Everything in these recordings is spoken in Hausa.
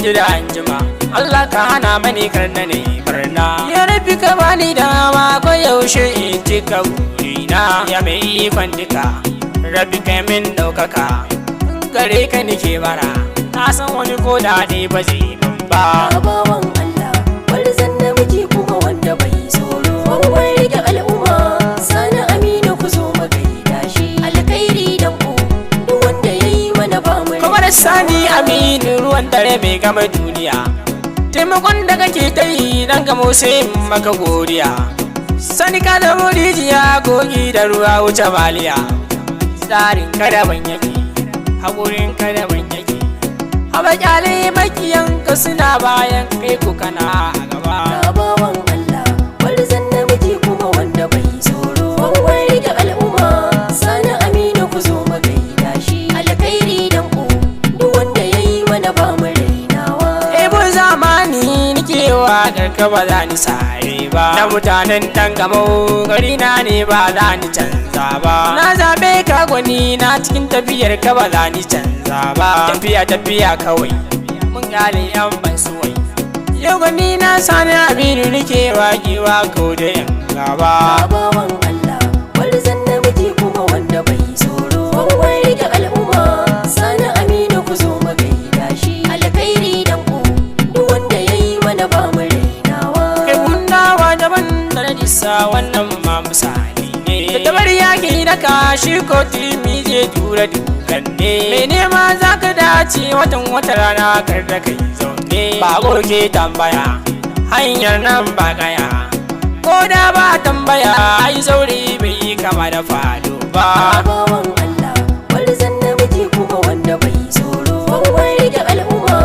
yanzu da anjima. Allah ka hana mani karna ne barna. Ya rabi ka bani dama ko yaushe in cika burina. Ya mai ikon duka rabi kai min ɗaukaka. Gare ka nike bara na san wani ko da dai ba zai min ba. Bawan Allah gwarzon namiji kuma wanda bai tsoro. Bangon rike al'umma Sani Aminu ku zo magaida shi. Alkhairi dan ku duk wanda yayi mana ba mu. Kamar Sani Aminu ruwan dare mai gama duniya. Taimakon da kake ta yi dan gamo sai maka godiya. Sani ka da rijiya kogi da ruwa wuce maliya. Tsarin kada ban yake haƙurin kada ban yake. Haba kyale makiyanka suna bayan kai ku kana a gaba. Bawan Allah gwarzon namiji kuma wanda bai tsoro. Bangon rike al'umma Sani Aminu ku zo magaida shi. Alkhairi dan ku duk wanda yayi mana ba mu rainawa. Ebo zamani nike waƙar ka ba za ni sare ba. Na mutanen Tangamo gari na ne ba za ni canza ba. Na zaɓe ka gwani na cikin tafiyar ka ba za ni canza ba. Tafiya kawai mun gane yan ban suwai. Yau gwani na Sani Aminu nike waƙewa ko da yan gaba. Bawan Allah gwarzon namiji kuma wanda bai tsoro. Bangon rike al'umma Sani Aminu ku zo magaida shi. Alkhairi dan ku duk wanda yayi mana ba mu rainawa. Kai gundawa daban da na disa wannan ma misali ne. Da tabar yaƙi na kashi ko tilmi zai tura dukan ne. Mai nema za ka dace wata rana kar da kai zaune. Ba goke tambaya hanyar nan ba kaya. Ko da ba tambaya ai sauri bai yi kama da fado ba. Bawan Allah gwarzon namiji kuma wanda bai tsoro. Bangon rike al'umma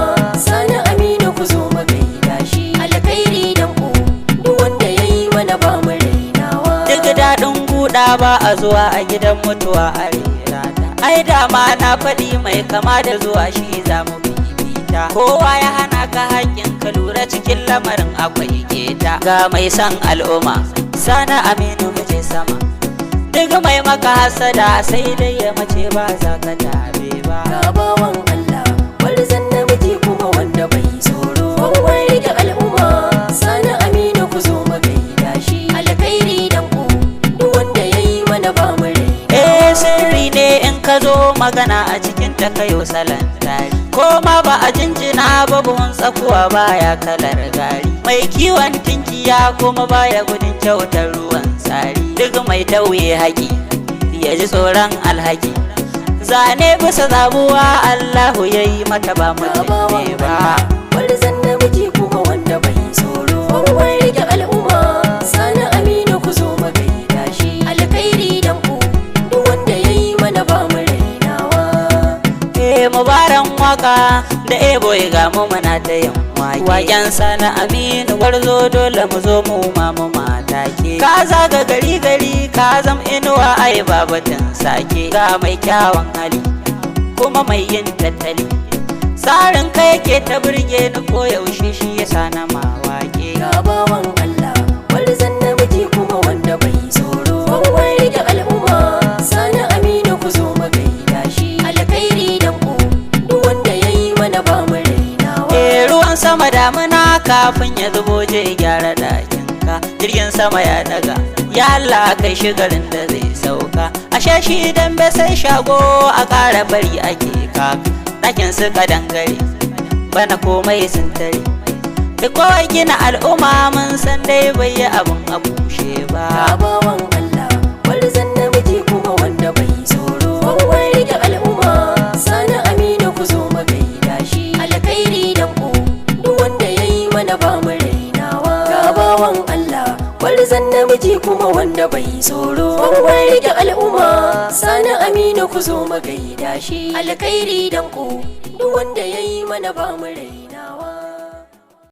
Sani Aminu ku zo magaida shi. Alkhairi dan ku duk wanda yayi mana ba mu rainawa. Duk daɗin guda ba a zuwa a gidan mutuwa a rera ta. Ai dama na faɗi mai kama da zuwa shi za mu fifita. Kowa ya hana ka haƙƙin ka lura cikin lamarin akwai keta. Ga mai san al'umma Sani Aminu mace sama. Duk mai maka hasada sai dai ya mace ba za ka tabe ba. Bawan Allah gwarzon namiji kuma wanda bai tsoro. Bangon rike al'umma Sani Aminu ku zo magaida shi. Alkhairi dan ku duk wanda yayi mana ba mu rainawa. Sirri ne in ka zo magana a cikin ta kayo salon tari. Ko ma ba a jinjina ba buhun tsakuwa baya kalar gari. Mai kiwon tinkiya kuma baya gudun kyautar ruwan tsari. Duk mai tauye haƙi ya ji tsoron alhaki. Zane bisa zabuwa Allahu ya yi mata ba mutum ne ba. Gwarzon namiji kuma wanda bai tsoro. Bangon rike al'umma Sani Aminu ku zo magaida shi. Alkhairi dan ku duk wanda yayi mana ba mu rainawa. Mubaran waka da ebo ga mu muna ta yin wake. Waken Sani Aminu gwarzo dole mu zo mu ma mu matake. Ka zaga gari ka zam inuwa ai babatin sake. Ga mai kyawun hali kuma mai yin tattali. Tsarin ka yake ta burge ni ko yaushe shi yasa na mawake. Bawan Allah gwarzon namiji kuma wanda bai tsoro. Bangon rike al'umma Sani Aminu ku zo magaida shi. Alkhairi dan ku duk wanda yayi mana ba mu rainawa. Ruwan sama damuna kafin ya zubo je gyara dakin ka. Jirgin sama ya daga ya Allah kai shi garin da zai sauka. Ashe shi dambe sai shago a ƙara bari ake kaka. Ɗakin su kadangare bana komai sun tare. Duk kawai gina al'umma mun san dai bai yi abin a bushe ba. Bawan Allah gwarzon namiji kuma wanda bai tsoro. Bangon rike al'umma Sani Aminu ku zo magaida shi. Alkhairi dan ku duk wanda yayi mana ba mu rainawa. Bawan Allah gwarzon namiji kuma wanda bai tsoro. Bangon rike al'umma Sani Aminu ku zo magaida shi. Alkhairi dan ku duk wanda yayi mana ba mu rainawa.